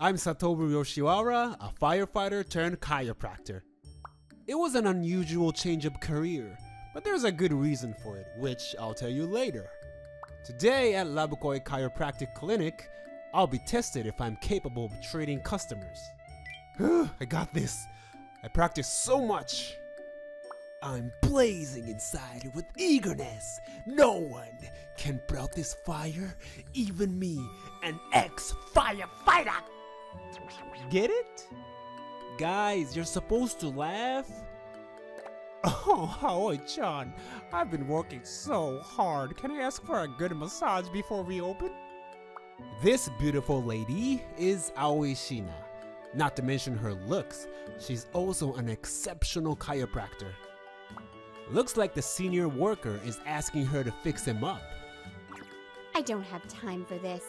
I'm Satoru Yoshiwara, a firefighter turned chiropractor. It was an unusual change of career, but there's a good reason for it, which I'll tell you later. Today at Labukoi Chiropractic Clinic, I'll be tested if I'm capable of treating customers. I got this. I practiced so much. I'm blazing inside with eagerness. No one can put out this fire, even me, an ex-firefighter. Get it? Guys, you're supposed to laugh. Oh, Aoi-chan, I've been working so hard. Can I ask for a good massage before we open? This beautiful lady is Aoi Shina. Not to mention her looks, she's also an exceptional chiropractor. Looks like the senior worker is asking her to fix him up. I don't have time for this.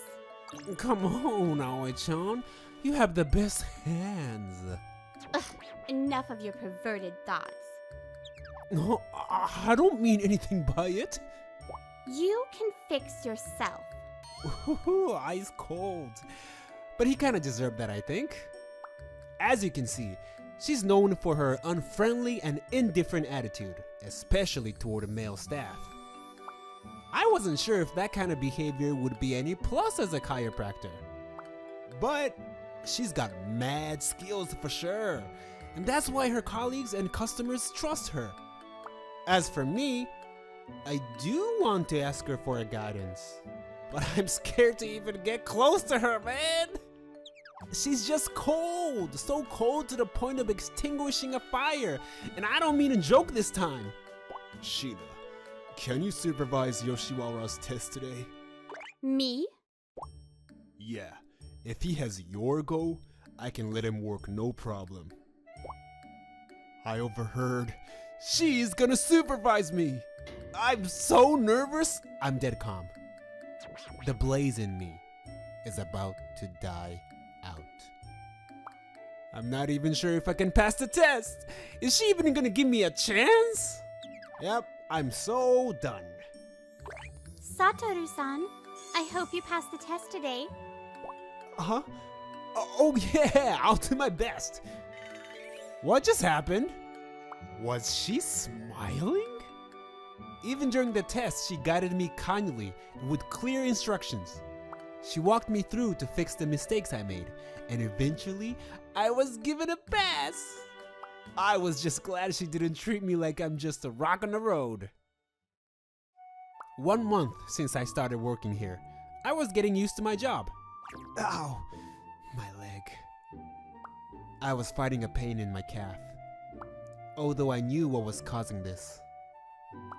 Come on, Aoi-chan. You have the best hands. Ugh, enough of your perverted thoughts. No, I don't mean anything by it. You can fix yourself. Ooh, ice cold. But he kind of deserved that, I think. As you can see, she's known for her unfriendly and indifferent attitude, especially toward male staff. I wasn't sure if that kind of behavior would be any plus as a chiropractor. But she's got mad skills for sure, and that's why her colleagues and customers trust her. As for me, I do want to ask her for a guidance, but I'm scared to even get close to her, man! She's just cold, so cold to the point of extinguishing a fire, and I don't mean a joke this time. Sheila, can you supervise Yoshiwara's test today? Me? Yeah, if he has your go, I can let him work no problem. I overheard. She's gonna supervise me! I'm so nervous, I'm dead calm. The blaze in me is about to die out. I'm not even sure if I can pass the test. Is she even gonna give me a chance? Yep, I'm so done. Satoru-san, I hope you pass the test today. Huh? Oh yeah, I'll do my best. What just happened? Was she smiling? Even during the test, she guided me kindly and with clear instructions. She walked me through to fix the mistakes I made, and eventually, I was given a pass. I was just glad she didn't treat me like I'm just a rock on the road. 1 month since I started working here, I was getting used to my job. Ow, my leg. I was fighting a pain in my calf, although I knew what was causing this.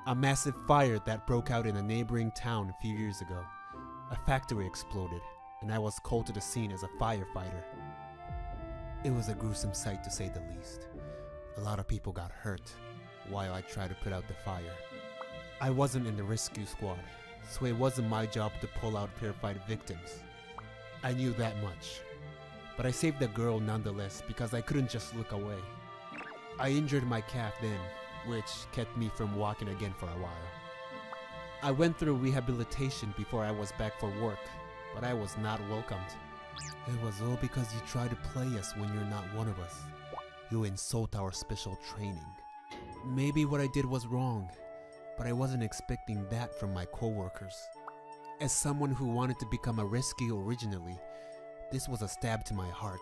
A massive fire that broke out in a neighboring town a few years ago. A factory exploded, and I was called to the scene as a firefighter. It was a gruesome sight to say the least. A lot of people got hurt while I tried to put out the fire. I wasn't in the rescue squad, so it wasn't my job to pull out purified victims. I knew that much, but I saved the girl nonetheless because I couldn't just look away. I injured my calf then, which kept me from walking again for a while. I went through rehabilitation before I was back for work, but I was not welcomed. It was all because you try to play us when you're not one of us. You insult our special training. Maybe what I did was wrong, but I wasn't expecting that from my coworkers. As someone who wanted to become a rescue originally, this was a stab to my heart.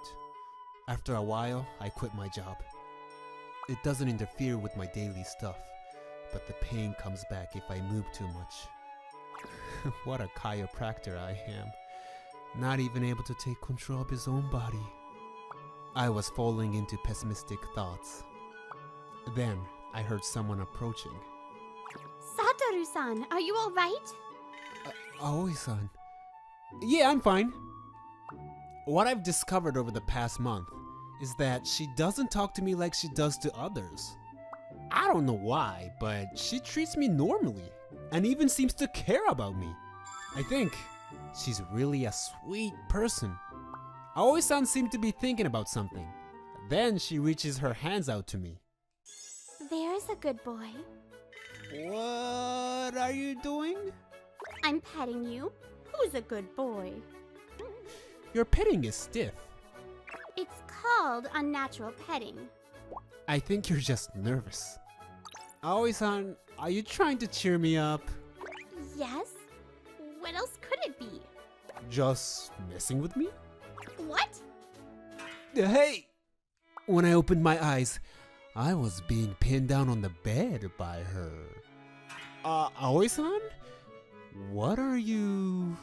After a while, I quit my job. It doesn't interfere with my daily stuff, but the pain comes back if I move too much. What a chiropractor I am. Not even able to take control of his own body. I was falling into pessimistic thoughts. Then, I heard someone approaching. Satoru-san, are you alright? Aoi-san. Yeah, I'm fine. What I've discovered over the past month is that she doesn't talk to me like she does to others. I don't know why, but she treats me normally and even seems to care about me. I think she's really a sweet person. Aoi-san seemed to be thinking about something. Then she reaches her hands out to me. There's a good boy. What are you doing? I'm petting you. Who's a good boy? Your petting is stiff. called unnatural petting. I think you're just nervous. Aoi-san, are you trying to cheer me up? Yes? What else could it be? Just messing with me? What? Hey! When I opened my eyes, I was being pinned down on the bed by her. Aoi-san? What are you...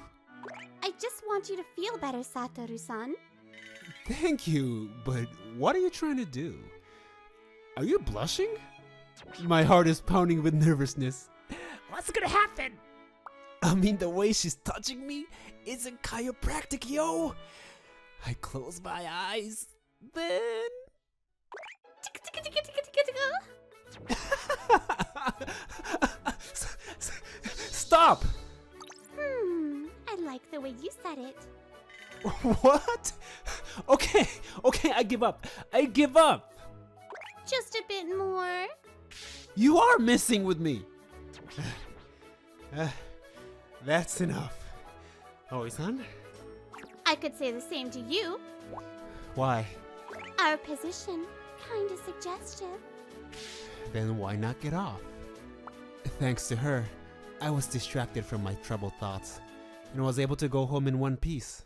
I just want you to feel better, Satoru-san. Thank you, but what are you trying to do? Are you blushing? My heart is pounding with nervousness. What's gonna happen? I mean, the way she's touching me isn't chiropractic, yo! I close my eyes, then... Stop! I like the way you said it. What? Okay, I give up. I give up. Just a bit more. You are messing with me. That's enough. Aoi-san? I could say the same to you. Why? Our position, kinda suggestive. Then why not get off? Thanks to her, I was distracted from my troubled thoughts and was able to go home in one piece.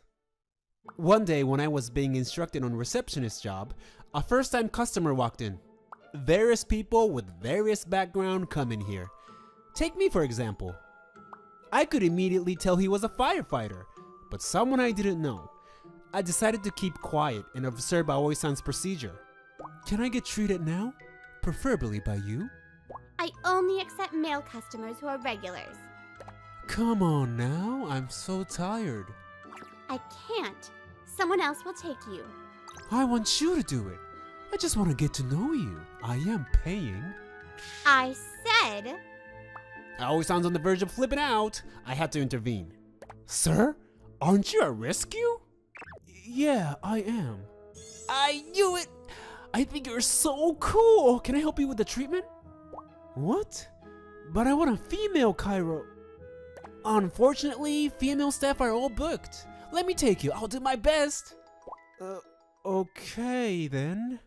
One day when I was being instructed on receptionist job, a first-time customer walked in. Various people with various background come in here. Take me for example. I could immediately tell he was a firefighter, but someone I didn't know. I decided to keep quiet and observe Aoi-san's procedure. Can I get treated now? Preferably by you? I only accept male customers who are regulars. Come on now, I'm so tired. I can't. Someone else will take you. I want you to do it. I just want to get to know you. I am paying. I said... Aoi-san's on the verge of flipping out. I had to intervene. Sir, aren't you a rescue? Yeah, I am. I knew it! I think you're so cool! Can I help you with the treatment? What? But I want a female chiro. Unfortunately, female staff are all booked. Let me take you, I'll do my best. Okay then.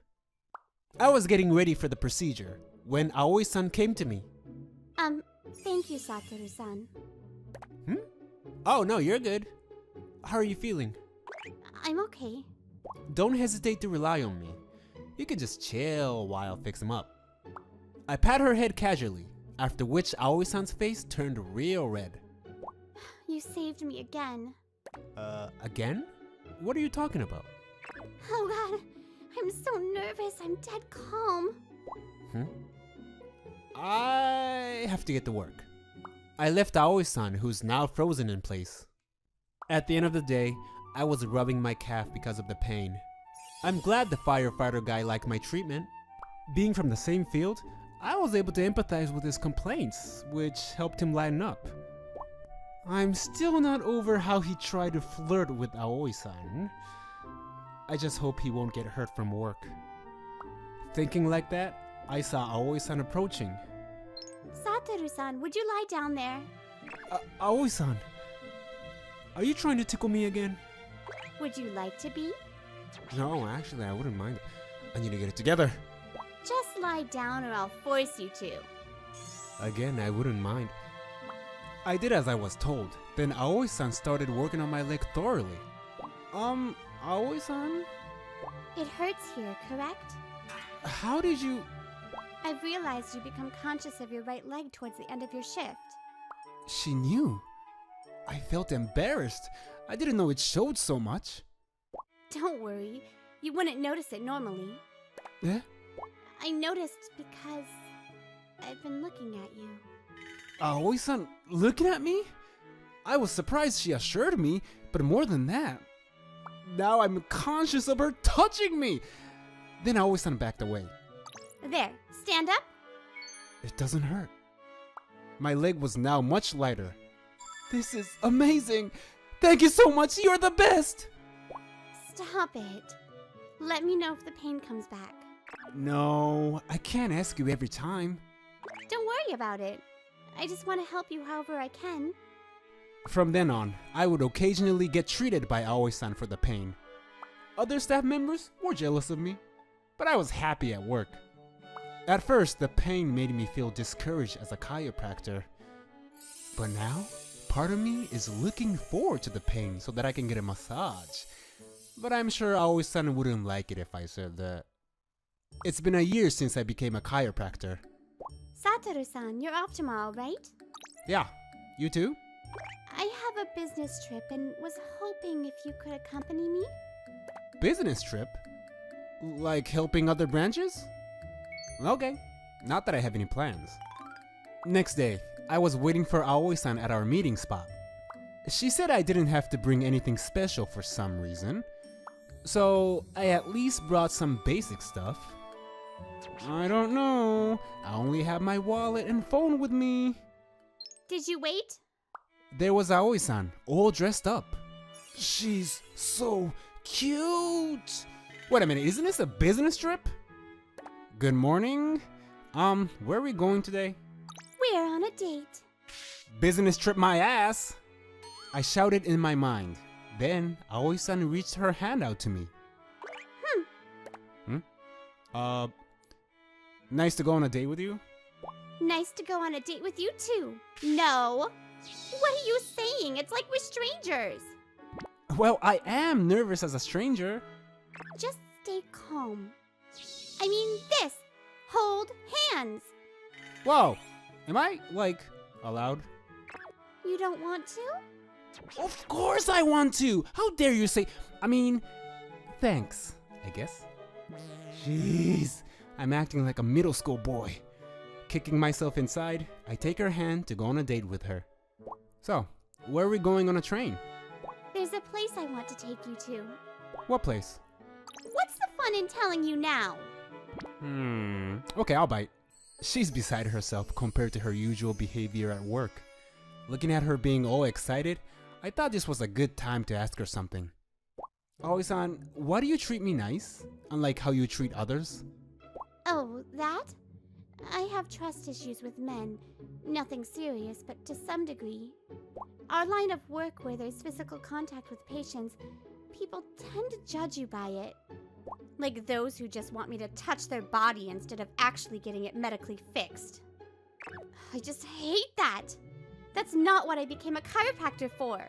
I was getting ready for the procedure when Aoi-san came to me. Thank you, Satoru-san. Oh no, you're good. How are you feeling? I'm okay. Don't hesitate to rely on me. You can just chill while I fix him up. I pat her head casually, after which Aoi-san's face turned real red. You saved me again. Again? What are you talking about? Oh god, I'm so nervous. I'm dead calm. I have to get to work. I left Aoi-san, who's now frozen in place. At the end of the day, I was rubbing my calf because of the pain. I'm glad the firefighter guy liked my treatment. Being from the same field, I was able to empathize with his complaints, which helped him lighten up. I'm still not over how he tried to flirt with Aoi-san. I just hope he won't get hurt from work. Thinking like that, I saw Aoi-san approaching. Satoru-san, would you lie down there? Aoi-san, are you trying to tickle me again? Would you like to be? No, actually, I wouldn't mind. I need to get it together. Just lie down or I'll force you to. Again, I wouldn't mind. I did as I was told. Then Aoi-san started working on my leg thoroughly. Aoi-san? It hurts here, correct? How did you... I've realized you become conscious of your right leg towards the end of your shift. She knew. I felt embarrassed. I didn't know it showed so much. Don't worry. You wouldn't notice it normally. Eh? I noticed because I've been looking at you. Aoi-san looking at me? I was surprised she assured me, but more than that, now I'm conscious of her touching me. Then Aoi-san backed away. There, stand up. It doesn't hurt. My leg was now much lighter. This is amazing. Thank you so much. You're the best. Stop it. Let me know if the pain comes back. No, I can't ask you every time. Don't worry about it. I just want to help you however I can. From then on, I would occasionally get treated by Aoi-san for the pain. Other staff members were jealous of me, but I was happy at work. At first, the pain made me feel discouraged as a chiropractor. But now, part of me is looking forward to the pain so that I can get a massage. But I'm sure Aoi-san wouldn't like it if I said that. It's been a year since I became a chiropractor. Satoru-san, you're off tomorrow, right? Yeah, you too? I have a business trip and was hoping if you could accompany me. Business trip? Like helping other branches? Okay, not that I have any plans. Next day, I was waiting for Aoi-san at our meeting spot. She said I didn't have to bring anything special for some reason, so I at least brought some basic stuff. I don't know, I only have my wallet and phone with me. Did you wait? There was Aoi-san, all dressed up. She's so cute! Wait a minute, isn't this a business trip? Good morning. Where are we going today? We're on a date. Business trip my ass! I shouted in my mind. Then Aoi-san reached her hand out to me. Nice to go on a date with you? Nice to go on a date with you too. No. What are you saying? It's like we're strangers. Well, I am nervous as a stranger. Just stay calm. I mean this. Hold hands. Whoa, am I, allowed? You don't want to? Of course I want to! How dare you say, thanks, I guess. Jeez, I'm acting like a middle school boy. Kicking myself inside, I take her hand to go on a date with her. So, where are we going on a train? There's a place I want to take you to. What place? What's the fun in telling you now? Okay, I'll bite. She's beside herself compared to her usual behavior at work. Looking at her being all excited, I thought this was a good time to ask her something. Aoi-san, why do you treat me nice, unlike how you treat others? Oh, that? I have trust issues with men. Nothing serious, but to some degree. Our line of work where there's physical contact with patients, people tend to judge you by it. Like those who just want me to touch their body instead of actually getting it medically fixed. I just hate that! That's not what I became a chiropractor for!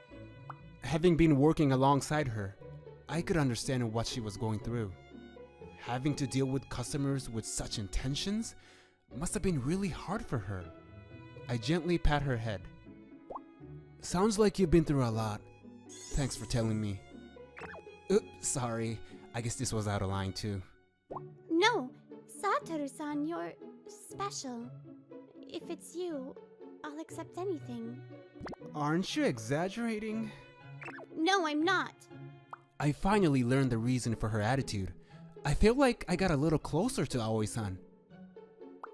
Having been working alongside her, I could understand what she was going through. Having to deal with customers with such intentions must have been really hard for her. I gently pat her head. Sounds like you've been through a lot. Thanks for telling me. Sorry, I guess this was out of line too. No, Satoru-san, you're special. If it's you, I'll accept anything. Aren't you exaggerating? No, I'm not. I finally learned the reason for her attitude. I feel like I got a little closer to Aoi-san.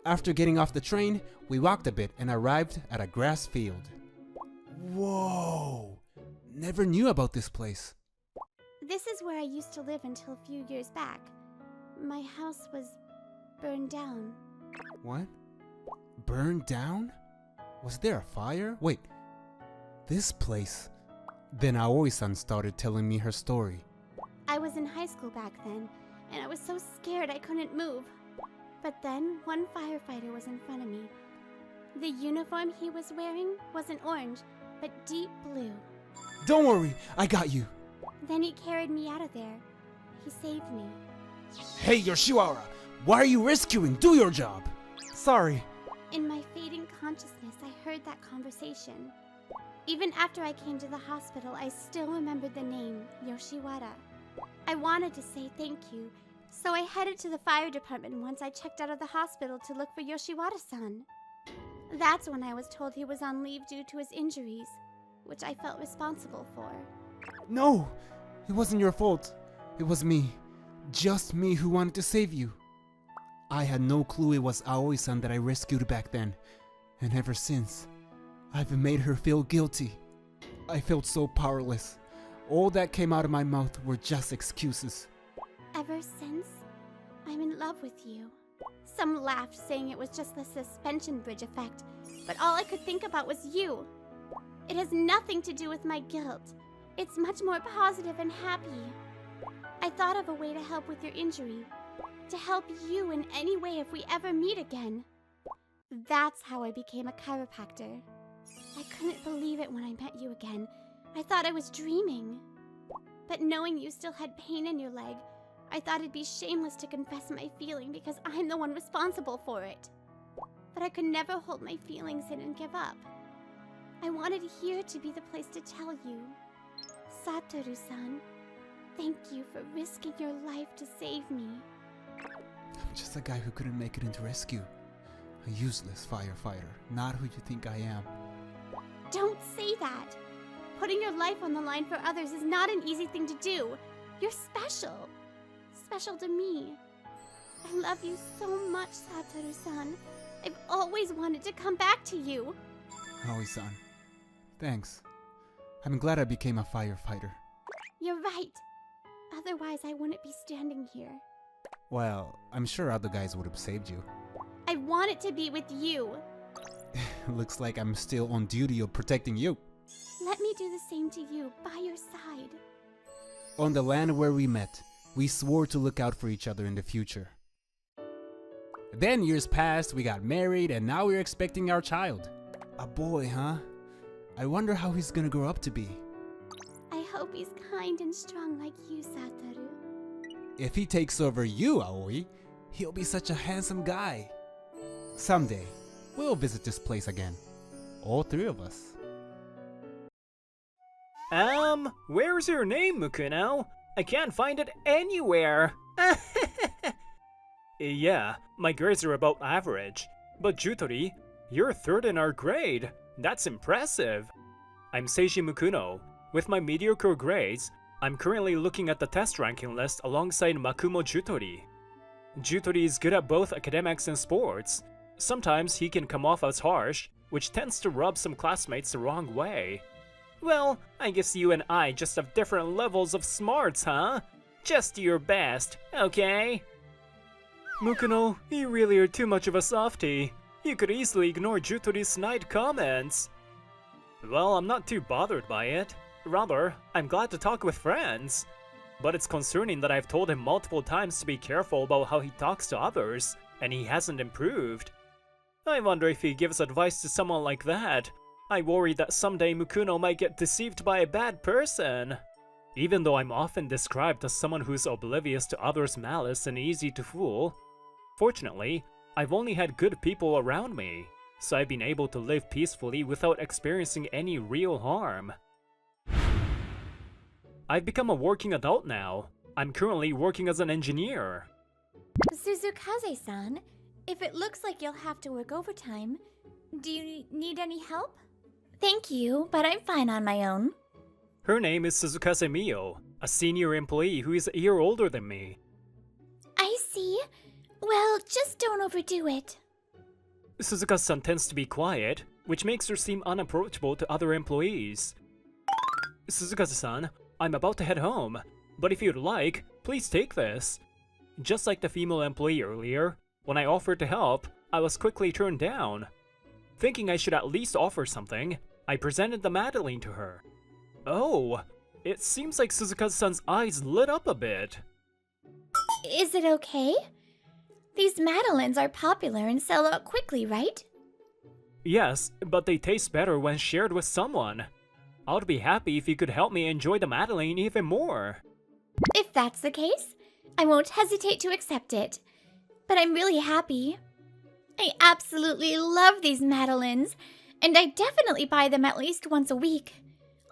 After getting off the train, we walked a bit and arrived at a grass field. Whoa! Never knew about this place. This is where I used to live until a few years back. My house was burned down. What? Burned down? Was there a fire? Wait, this place. Then Aoi-san started telling me her story. I was in high school back then, and I was so scared I couldn't move. But then, one firefighter was in front of me. The uniform he was wearing wasn't orange, but deep blue. Don't worry, I got you. Then he carried me out of there. He saved me. Hey, Yoshiwara! Why are you rescuing? Do your job! Sorry. In my fading consciousness, I heard that conversation. Even after I came to the hospital, I still remembered the name, Yoshiwara. I wanted to say thank you, so I headed to the fire department once I checked out of the hospital to look for Yoshiwara-san. That's when I was told he was on leave due to his injuries, which I felt responsible for. No! It wasn't your fault. It was me. Just me who wanted to save you. I had no clue it was Aoi-san that I rescued back then. And ever since, I've made her feel guilty. I felt so powerless. All that came out of my mouth were just excuses. Ever since, I'm in love with you. Some laughed, saying it was just the suspension bridge effect, but all I could think about was you. It has nothing to do with my guilt. It's much more positive and happy. I thought of a way to help with your injury. To help you in any way if we ever meet again. That's how I became a chiropractor. I couldn't believe it when I met you again. I thought I was dreaming. But knowing you still had pain in your leg, I thought it'd be shameless to confess my feeling because I'm the one responsible for it. But I could never hold my feelings in and give up. I wanted here to be the place to tell you. Satoru-san, thank you for risking your life to save me. I'm just a guy who couldn't make it into rescue. A useless firefighter, not who you think I am. Don't say that! Putting your life on the line for others is not an easy thing to do. You're special. Special to me. I love you so much, Satoru-san. I've always wanted to come back to you. Aoi-san, thanks. I'm glad I became a firefighter. You're right. Otherwise, I wouldn't be standing here. Well, I'm sure other guys would have saved you. I want it to be with you. Looks like I'm still on duty of protecting you. Let me do the same to you, by your side. On the land where we met, we swore to look out for each other in the future. Then years passed, we got married, and now we're expecting our child. A boy, huh? I wonder how he's gonna grow up to be. I hope he's kind and strong like you, Satoru. If he takes over you, Aoi, he'll be such a handsome guy. Someday, we'll visit this place again. All three of us. Where's your name, Mukuno? I can't find it anywhere. Yeah, my grades are about average. But Jutori, you're third in our grade. That's impressive. I'm Seiji Mukuno. With my mediocre grades, I'm currently looking at the test ranking list alongside Makumo Jutori. Jutori is good at both academics and sports. Sometimes he can come off as harsh, which tends to rub some classmates the wrong way. Well, I guess you and I just have different levels of smarts, huh? Just do your best, okay? Mukuno, you really are too much of a softie. You could easily ignore Jutori's snide comments. Well, I'm not too bothered by it. Rather, I'm glad to talk with friends. But it's concerning that I've told him multiple times to be careful about how he talks to others, and he hasn't improved. I wonder if he gives advice to someone like that. I worry that someday Mukuno might get deceived by a bad person. Even though I'm often described as someone who's oblivious to others' malice and easy to fool, fortunately, I've only had good people around me, so I've been able to live peacefully without experiencing any real harm. I've become a working adult now. I'm currently working as an engineer. Suzukaze-san, if it looks like you'll have to work overtime, do you need any help? Thank you, but I'm fine on my own. Her name is Suzukaze Mio, a senior employee who is a year older than me. I see. Well, just don't overdo it. Suzukaze-san tends to be quiet, which makes her seem unapproachable to other employees. Suzukaze-san, I'm about to head home, but if you'd like, please take this. Just like the female employee earlier, when I offered to help, I was quickly turned down. Thinking I should at least offer something, I presented the Madeline to her. Oh, it seems like Suzukaze-san's eyes lit up a bit. Is it okay? These Madeleines are popular and sell out quickly, right? Yes, but they taste better when shared with someone. I'd be happy if you could help me enjoy the Madeline even more. If that's the case, I won't hesitate to accept it. But I'm really happy. I absolutely love these Madeleines, and I definitely buy them at least once a week.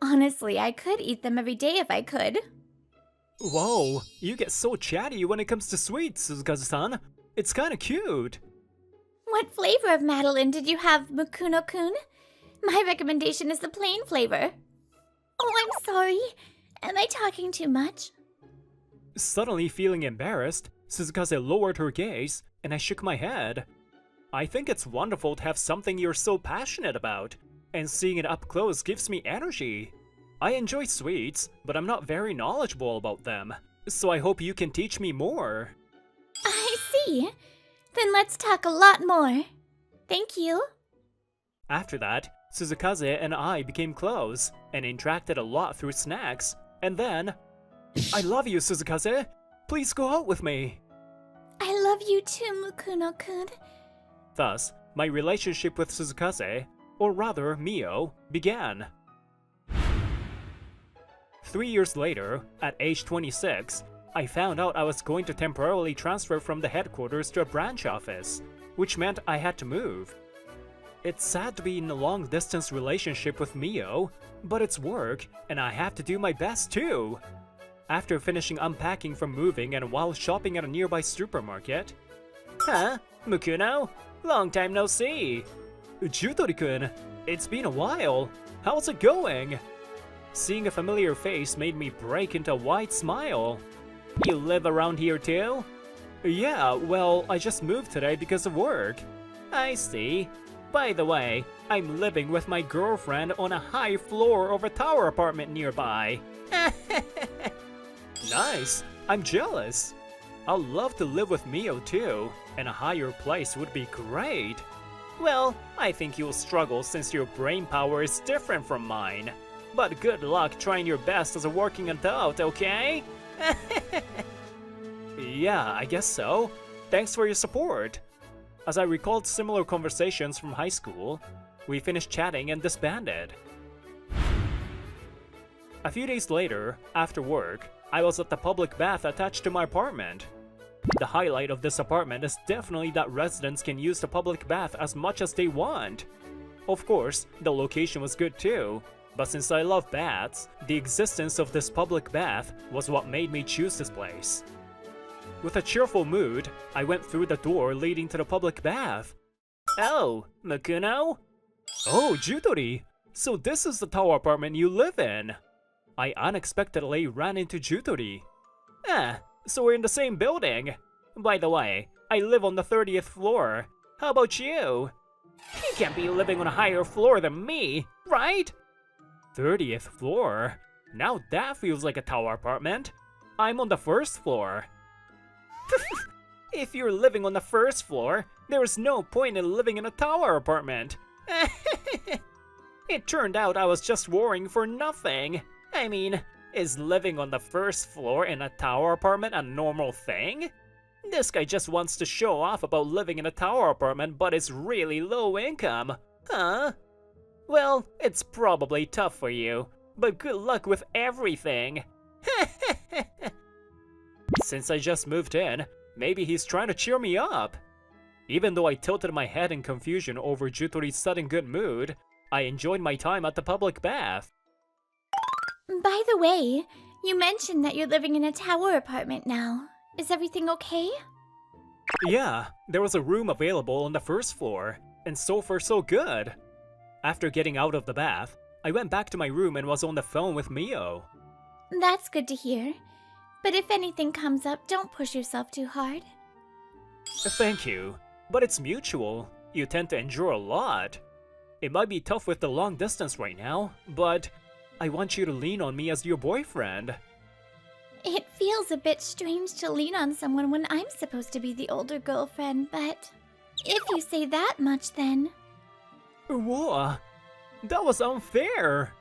Honestly, I could eat them every day if I could. Whoa, you get so chatty when it comes to sweets, Suzukaze-san. It's kinda cute. What flavor of Madeline did you have, Mukuno-kun? My recommendation is the plain flavor. Oh, I'm sorry. Am I talking too much? Suddenly feeling embarrassed, Suzukaze lowered her gaze, and I shook my head. I think it's wonderful to have something you're so passionate about, and seeing it up close gives me energy. I enjoy sweets, but I'm not very knowledgeable about them, so I hope you can teach me more. I see. Then let's talk a lot more. Thank you. After that, Suzukaze and I became close, and interacted a lot through snacks, and then... I love you, Suzukaze. Please go out with me. I love you too, Mukuno-kun. Thus, my relationship with Suzukaze, or rather Mio, began. 3 years later, at age 26, I found out I was going to temporarily transfer from the headquarters to a branch office, which meant I had to move. It's sad to be in a long-distance relationship with Mio, but it's work, and I have to do my best too. After finishing unpacking from moving and while shopping at a nearby supermarket... Huh? Mukuno? Long time no see. Jutori-kun, it's been a while. How's it going? Seeing a familiar face made me break into a wide smile. You live around here too? Yeah, well, I just moved today because of work. I see. By the way, I'm living with my girlfriend on a high floor of a tower apartment nearby. Nice, I'm jealous. I'd love to live with Mio too, and a higher place would be great. Well, I think you'll struggle since your brain power is different from mine. But good luck trying your best as a working adult, okay? Yeah, I guess so. Thanks for your support. As I recalled similar conversations from high school, we finished chatting and disbanded. A few days later, after work, I was at the public bath attached to my apartment. The highlight of this apartment is definitely that residents can use the public bath as much as they want. Of course, the location was good too, but since I love baths, the existence of this public bath was what made me choose this place. With a cheerful mood, I went through the door leading to the public bath. Oh, Mukuno? Oh, Jutori! So this is the tower apartment you live in! I unexpectedly ran into Jutori. So we're in the same building. By the way, I live on the 30th floor. How about you? You can't be living on a higher floor than me, right? 30th floor? Now that feels like a tower apartment. I'm on the first floor. If you're living on the first floor, there is no point in living in a tower apartment. It turned out I was just worrying for nothing. I mean, is living on the first floor in a tower apartment a normal thing? This guy just wants to show off about living in a tower apartment but is really low income. Huh? Well, it's probably tough for you, but good luck with everything. Since I just moved in, maybe he's trying to cheer me up. Even though I tilted my head in confusion over Jutori's sudden good mood, I enjoyed my time at the public bath. By the way, you mentioned that you're living in a tower apartment now. Is everything okay? Yeah, there was a room available on the first floor, and so far so good. After getting out of the bath, I went back to my room and was on the phone with Mio. That's good to hear. But if anything comes up, don't push yourself too hard. Thank you, but it's mutual. You tend to endure a lot. It might be tough with the long distance right now, but I want you to lean on me as your boyfriend. It feels a bit strange to lean on someone when I'm supposed to be the older girlfriend, but if you say that much, then... Whoa, that was unfair.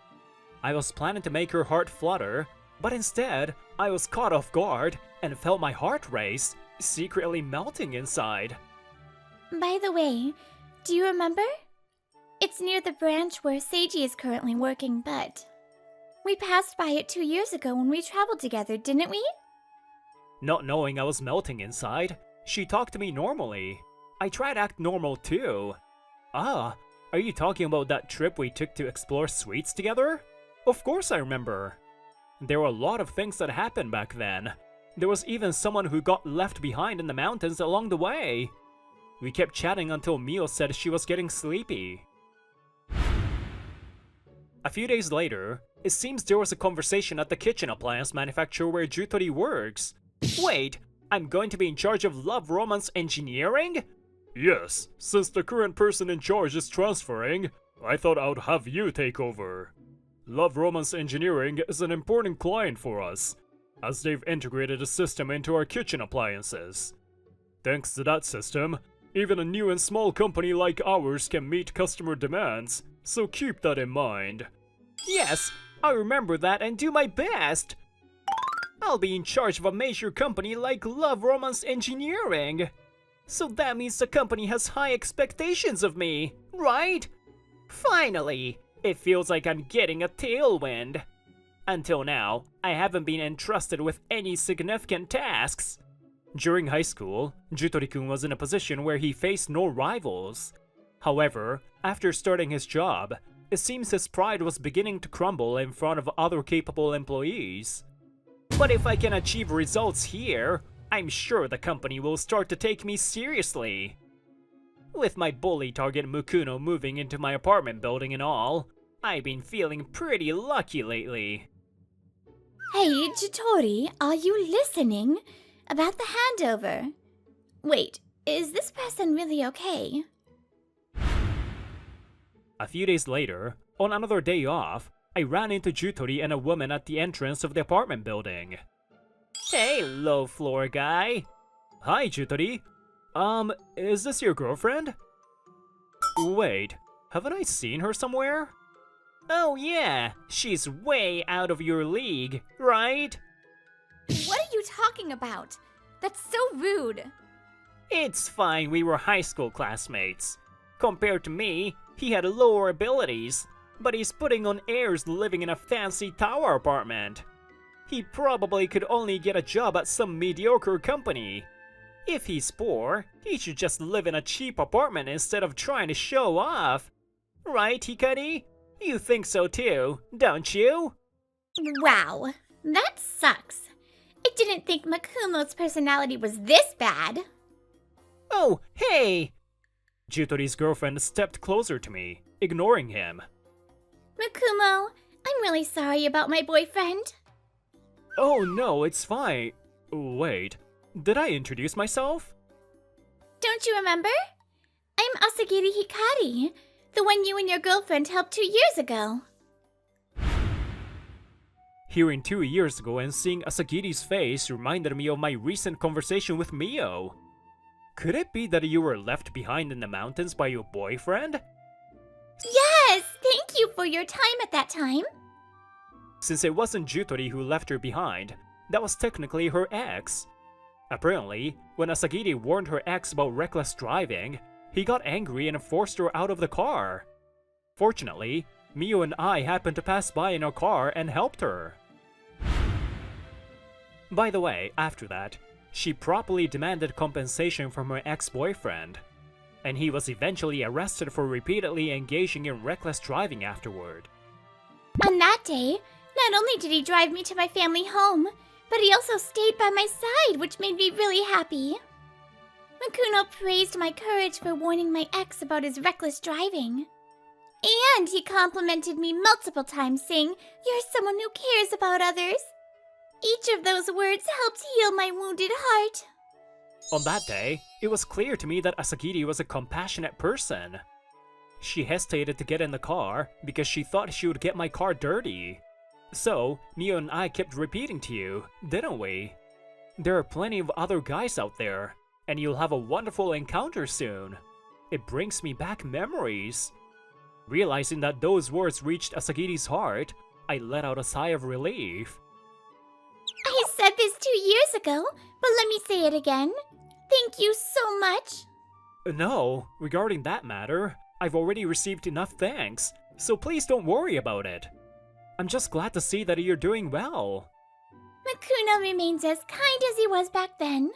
I was planning to make her heart flutter, but instead, I was caught off guard and felt my heart race, secretly melting inside. By the way, do you remember? It's near the branch where Seiji is currently working, but... we passed by it 2 years ago when we traveled together, didn't we? Not knowing I was melting inside, she talked to me normally. I tried to act normal too. Ah, are you talking about that trip we took to explore sweets together? Of course I remember. There were a lot of things that happened back then. There was even someone who got left behind in the mountains along the way. We kept chatting until Mio said she was getting sleepy. A few days later, it seems there was a conversation at the kitchen appliance manufacturer where Jutori works. Wait, I'm going to be in charge of love romance engineering? Yes, since the current person in charge is transferring, I thought I would have you take over. Love romance engineering is an important client for us, as they've integrated a system into our kitchen appliances. Thanks to that system, even a new and small company like ours can meet customer demands, so keep that in mind. Yes, I'll remember that and do my best! I'll be in charge of a major company like Love Romance Engineering. So that means the company has high expectations of me, right? Finally, it feels like I'm getting a tailwind. Until now, I haven't been entrusted with any significant tasks. During high school, Jutori-kun was in a position where he faced no rivals. However, after starting his job, it seems his pride was beginning to crumble in front of other capable employees. But if I can achieve results here, I'm sure the company will start to take me seriously. With my bully target Mukuno moving into my apartment building and all, I've been feeling pretty lucky lately. Hey, Jutori, are you listening? About the handover. Wait, is this person really okay? A few days later, on another day off, I ran into Jutori and a woman at the entrance of the apartment building. Hey, low floor guy. Hi, Jutori. Is this your girlfriend? Wait, haven't I seen her somewhere? Oh yeah, she's way out of your league, right? What are you talking about? That's so rude. It's fine, we were high school classmates. Compared to me, he had lower abilities, but he's putting on airs living in a fancy tower apartment. He probably could only get a job at some mediocre company. If he's poor, he should just live in a cheap apartment instead of trying to show off. Right, Hikari? You think so too, don't you? Wow, that sucks. I didn't think Makumo's personality was this bad. Oh, hey! Jutori's girlfriend stepped closer to me, ignoring him. Makumo, I'm really sorry about my boyfriend. Oh no, it's fine. Wait, did I introduce myself? Don't you remember? I'm Asagiri Hikari, the one you and your girlfriend helped 2 years ago. Hearing 2 years ago and seeing Asagiri's face reminded me of my recent conversation with Mio. Could it be that you were left behind in the mountains by your boyfriend? Yes, thank you for your time at that time. Since it wasn't Jutori who left her behind, that was technically her ex. Apparently, when Asagiri warned her ex about reckless driving, he got angry and forced her out of the car. Fortunately, Mio and I happened to pass by in our car and helped her. By the way, after that, she properly demanded compensation from her ex-boyfriend, and he was eventually arrested for repeatedly engaging in reckless driving afterward. On that day, not only did he drive me to my family home, but he also stayed by my side, which made me really happy. Makuno praised my courage for warning my ex about his reckless driving. And he complimented me multiple times, saying, "You're someone who cares about others." Each of those words helped heal my wounded heart. On that day, it was clear to me that Asagiri was a compassionate person. She hesitated to get in the car because she thought she would get my car dirty. So, Mio and I kept repeating to you, didn't we? There are plenty of other guys out there, and you'll have a wonderful encounter soon. It brings me back memories. Realizing that those words reached Asagiri's heart, I let out a sigh of relief. I said this 2 years ago, but let me say it again. Thank you so much. No, regarding that matter, I've already received enough thanks, so please don't worry about it. I'm just glad to see that you're doing well. Makuno remains as kind as he was back then.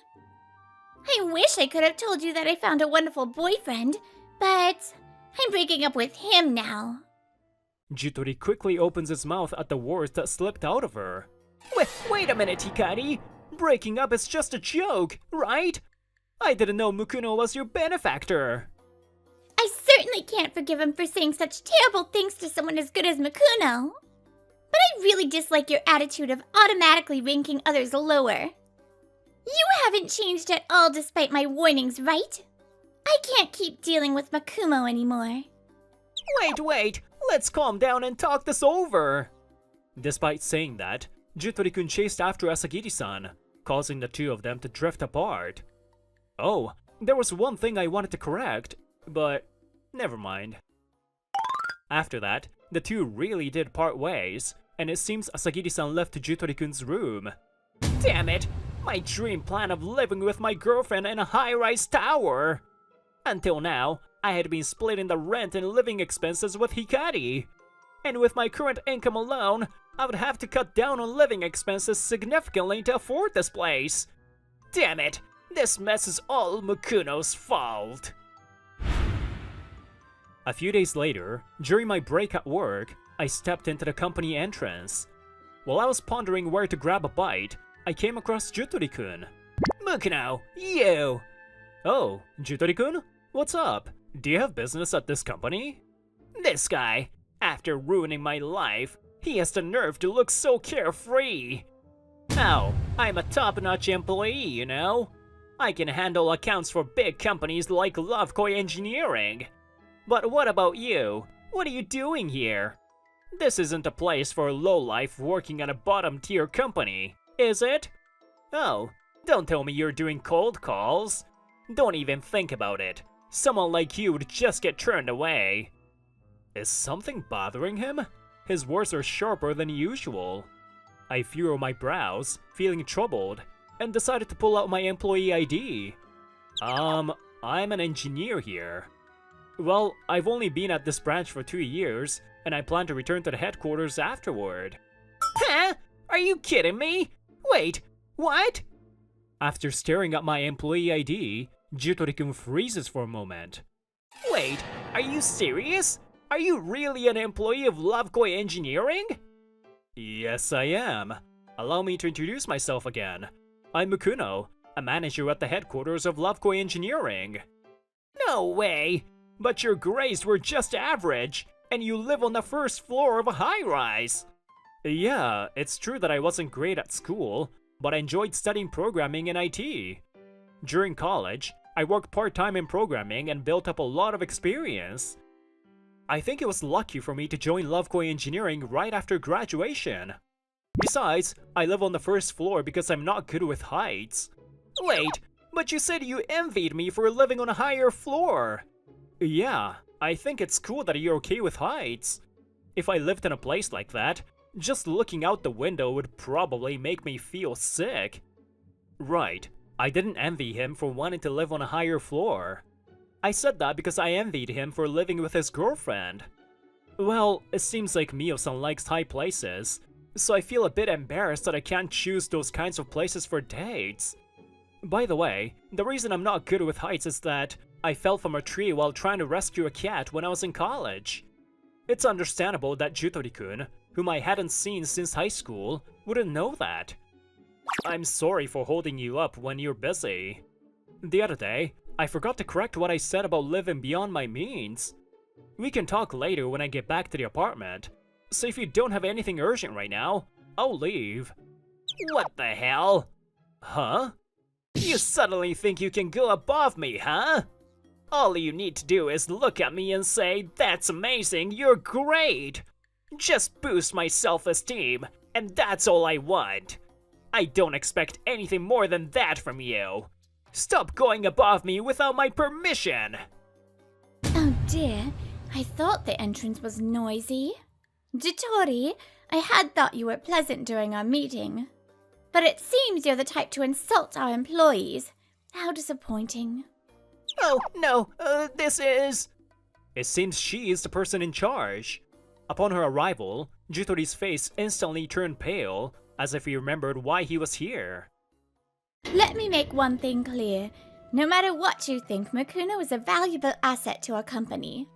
I wish I could have told you that I found a wonderful boyfriend, but I'm breaking up with him now. Jutori quickly opens his mouth at the words that slipped out of her. Wait a minute, Hikari! Breaking up is just a joke, right? I didn't know Mukuno was your benefactor. I certainly can't forgive him for saying such terrible things to someone as good as Makuno. But I really dislike your attitude of automatically ranking others lower. You haven't changed at all despite my warnings, right? I can't keep dealing with Makumo anymore. Wait, let's calm down and talk this over. Despite saying that, Jutori-kun chased after Asagiri-san, causing the two of them to drift apart. Oh, there was one thing I wanted to correct, but never mind. After that, the two really did part ways, and it seems Asagiri-san left Jutori-kun's room. Damn it! My dream plan of living with my girlfriend in a high-rise tower! Until now, I had been splitting the rent and living expenses with Hikari. And with my current income alone, I would have to cut down on living expenses significantly to afford this place. Damn it! This mess is all Mukuno's fault. A few days later, during my break at work, I stepped into the company entrance. While I was pondering where to grab a bite, I came across Jutori-kun. Mukuno, you! Oh, Jutori-kun? What's up? Do you have business at this company? This guy, after ruining my life, he has the nerve to look so carefree. Oh, I'm a top-notch employee, you know? I can handle accounts for big companies like Lovekoi Engineering. But what about you? What are you doing here? This isn't a place for a lowlife working at a bottom-tier company, is it? Oh, don't tell me you're doing cold calls. Don't even think about it. Someone like you would just get turned away. Is something bothering him? His words are sharper than usual. I furrowed my brows, feeling troubled, and decided to pull out my employee ID. I'm an engineer here. Well, I've only been at this branch for 2 years, and I plan to return to the headquarters afterward. Huh? Are you kidding me? Wait, what? After staring at my employee ID, Jutori-kun freezes for a moment. Wait, are you serious? Are you really an employee of Lovekoi Engineering? Yes, I am. Allow me to introduce myself again. I'm Mukuno, a manager at the headquarters of Lovekoi Engineering. No way! But your grades were just average, and you live on the first floor of a high-rise. Yeah, it's true that I wasn't great at school, but I enjoyed studying programming and IT. During college, I worked part-time in programming and built up a lot of experience. I think it was lucky for me to join Lovekoi Engineering right after graduation. Besides, I live on the first floor because I'm not good with heights. Wait, but you said you envied me for living on a higher floor. Yeah, I think it's cool that you're okay with heights. If I lived in a place like that, just looking out the window would probably make me feel sick. Right, I didn't envy him for wanting to live on a higher floor. I said that because I envied him for living with his girlfriend. Well, it seems like Mio-san likes high places, so I feel a bit embarrassed that I can't choose those kinds of places for dates. By the way, the reason I'm not good with heights is that I fell from a tree while trying to rescue a cat when I was in college. It's understandable that Jutori-kun, whom I hadn't seen since high school, wouldn't know that. I'm sorry for holding you up when you're busy. The other day, I forgot to correct what I said about living beyond my means. We can talk later when I get back to the apartment, so if you don't have anything urgent right now, I'll leave. What the hell? Huh? You suddenly think you can go above me, huh? All you need to do is look at me and say, "That's amazing, you're great!" Just boost my self-esteem, and that's all I want. I don't expect anything more than that from you. Stop going above me without my permission! Oh dear, I thought the entrance was noisy. Jutori, I had thought you were pleasant during our meeting. But it seems you're the type to insult our employees. How disappointing. Oh, no, this is... It seems she is the person in charge. Upon her arrival, Jutori's face instantly turned pale, as if he remembered why he was here. Let me make one thing clear. No matter what you think, Mukuno is a valuable asset to our company.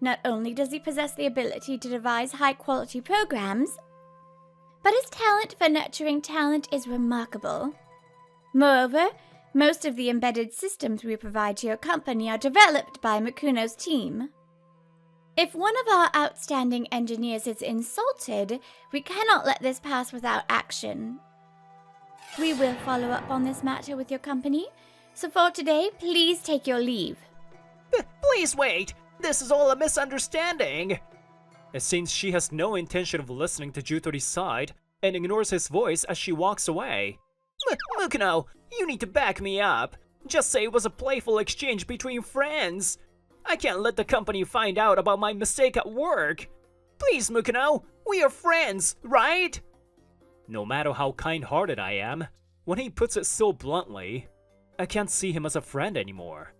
Not only does he possess the ability to devise high-quality programs, but his talent for nurturing talent is remarkable. Moreover, most of the embedded systems we provide to your company are developed by Mukuno's team. If one of our outstanding engineers is insulted, we cannot let this pass without action. We will follow up on this matter with your company, so for today, please take your leave. Please wait! This is all a misunderstanding! It seems she has no intention of listening to Jutori's side and ignores his voice as she walks away. Mukuno, you need to back me up. Just say it was a playful exchange between friends. I can't let the company find out about my mistake at work. Please, Mukuno, we are friends, right? No matter how kind-hearted I am, when he puts it so bluntly, I can't see him as a friend anymore.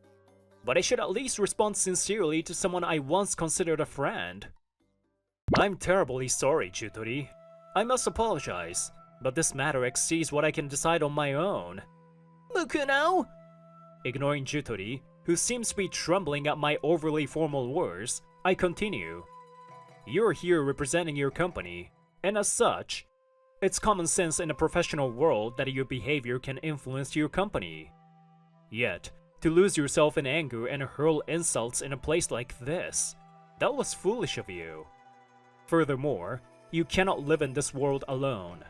But I should at least respond sincerely to someone I once considered a friend. I'm terribly sorry, Jutori. I must apologize, but this matter exceeds what I can decide on my own. Mukuno? Ignoring Jutori, who seems to be trembling at my overly formal words, I continue. You're here representing your company, and as such, it's common sense in a professional world that your behavior can influence your company. Yet, to lose yourself in anger and hurl insults in a place like this, that was foolish of you. Furthermore, you cannot live in this world alone.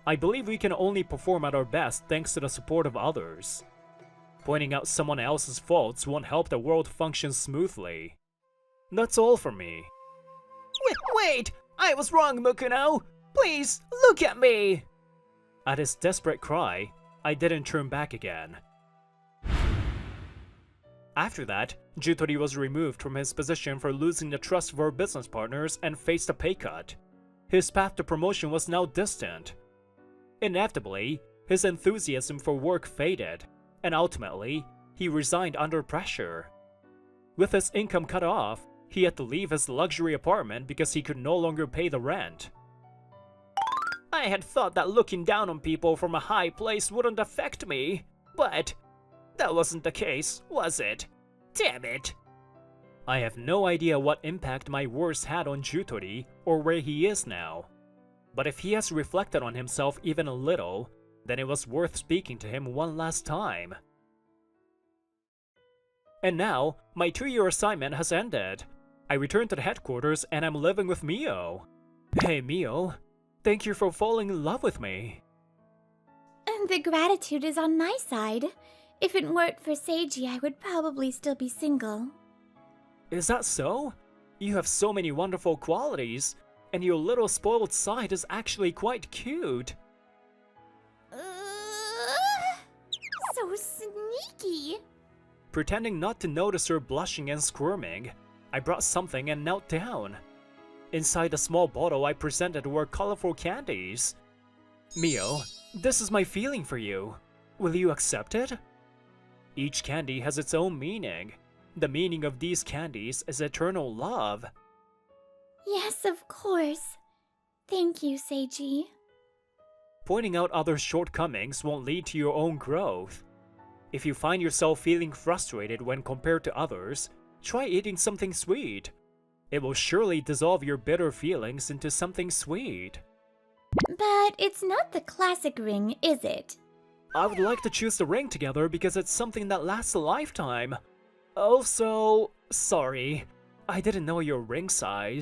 I believe we can only perform at our best thanks to the support of others. Pointing out someone else's faults won't help the world function smoothly. That's all from me. Wait! I was wrong, Mukuno! Please, look at me! At his desperate cry, I didn't turn back again. After that, Jutori was removed from his position for losing the trust of our business partners and faced a pay cut. His path to promotion was now distant. Inevitably, his enthusiasm for work faded, and ultimately, he resigned under pressure. With his income cut off, he had to leave his luxury apartment because he could no longer pay the rent. I had thought that looking down on people from a high place wouldn't affect me, but that wasn't the case, was it? Damn it! I have no idea what impact my words had on Jutori or where he is now. But if he has reflected on himself even a little, then it was worth speaking to him one last time. And now, my 2-year assignment has ended. I returned to the headquarters and I'm living with Mio. Hey Mio, thank you for falling in love with me. And the gratitude is on my side. If it weren't for Seiji, I would probably still be single. Is that so? You have so many wonderful qualities, and your little spoiled side is actually quite cute. So sneaky! Pretending not to notice her blushing and squirming, I brought something and knelt down. Inside the small bottle I presented were colorful candies. Mio, this is my feeling for you. Will you accept it? Each candy has its own meaning. The meaning of these candies is eternal love. Yes, of course. Thank you, Seiji. Pointing out others' shortcomings won't lead to your own growth. If you find yourself feeling frustrated when compared to others, try eating something sweet. It will surely dissolve your bitter feelings into something sweet. But it's not the classic ring, is it? I would like to choose the ring together because it's something that lasts a lifetime. Also, sorry, I didn't know your ring size.